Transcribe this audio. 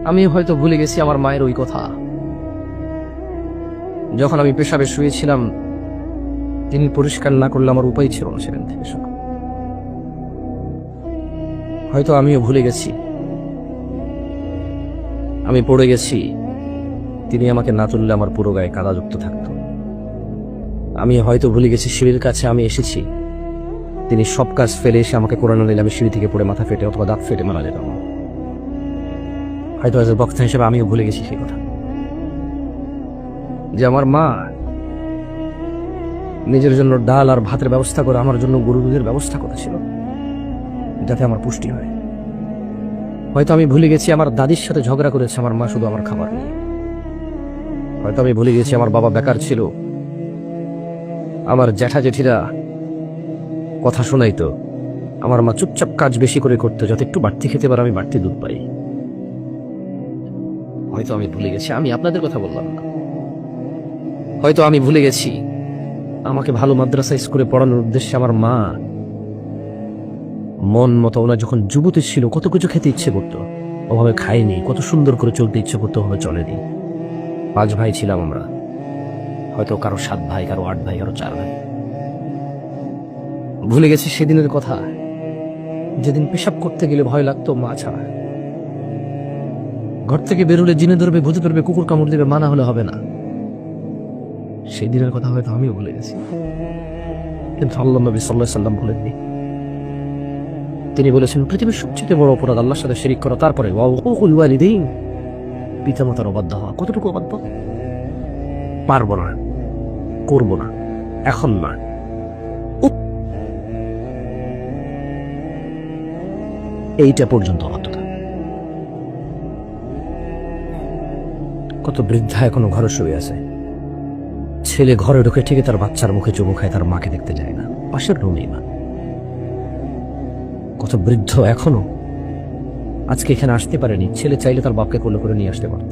আমি হয়তো ভুলে গেছি আমার মায়ের ওই কথা। যখন আমি পেশাবে শুয়েছিলাম, তিনি পরিষ্কার না করলে আমার উপায় ছিল না সেখান থেকে সরা। হয়তো আমিও ভুলে গেছি, আমি পড়ে গেছি, তিনি আমাকে না তুললে আমার পুরো গায়ে কাদাযুক্ত থাকতো। আমি হয়তো ভুলে গেছি সিঁড়ির কাছে আমি এসেছি, তিনি সব কাজ ফেলে এসে আমাকে করে না নিলে আমি সিঁড়ি থেকে পড়ে মাথা ফেটে অথবা দাঁত ফেটে মারা যেতাম। হয়তো বক্তা হিসেবে আমিও ভুলে গেছি সেই কথা, যে আমার মা নিজের জন্য ডাল আর ভাতের ব্যবস্থা করে আমার জন্য গরু দুধের ব্যবস্থা করেছিল, যাতে আমার পুষ্টি হয়। হয়তো আমি ভুলে গেছি আমার দাদির সাথে ঝগড়া করেছে আমার মা শুধু আমার খাবার নিয়ে। হয়তো আমি ভুলে গেছি আমার বাবা বেকার ছিল, আমার জ্যাঠা জেঠিরা কথা শোনাইতো, আমার মা চুপচাপ কাজ বেশি করে করতো যাতে একটু বাড়তি খেতে পারে, আমি বাড়তি দুধ পাই। হয়তো আমি ভুলে গেছি, আমি আপনাদের কথা বললাম না, হয়তো আমি ভুলে গেছি আমাকে ভালো মাদ্রাসা স্কুলে পড়ানোর উদ্দেশ্যে আমার মা মন মতো, ওনার যখন যুবতী ছিল কত কিছু খেতে ইচ্ছে করতো, ওভাবে খাইনি। কত সুন্দর করে চলতে ইচ্ছে করতো, ওভাবে চলেনি। 5 ভাই ছিলাম আমরা, হয়তো কারো 7 ভাই, কারো 8 ভাই, কারো 4 ভাই। ভুলে গেছি সেদিনের কথা, যেদিন পেশাব করতে গেলে ভয় লাগতো মা ছাড়া। ঘর থেকে বেরোলে জিনে ধরবে, ভূতে ধরবে, কুকুর কামড় দেবে, মানা হলে হবে না। সেই দিনের কথা হয়তো আমিও ভুলে গেছি, কিন্তু আল্লাহ নবী সাল্লাল্লাহু আলাইহি সাল্লাম ভুলেননি। তিনি বলেছেন পৃথিবীর সবচেয়ে বড় অপরাধ আল্লাহর সাথে শিরিক করা, তারপরে ওয়াকুল ওয়ালিদাইন, পিতামাতার অবাধ্য হওয়া। কতটুকু অবাধ্য? পারবো না, করবো না, এখন না, এইটা পর্যন্ত অবাধ্যতা। কত বৃদ্ধা এখনো ঘরে শুয়ে আছে, ছেলে ঘরে ঢুকে ঠিকই তার বাচ্চার মুখে চুমু খায়, তার মাকে দেখতে যায় না, পাশের রুমেই না। কত বৃদ্ধ এখনো আজকে এখানে আসতে পারেনি, ছেলে চাইলে তার বাপকে কোলে করে নিয়ে আসতে পারত।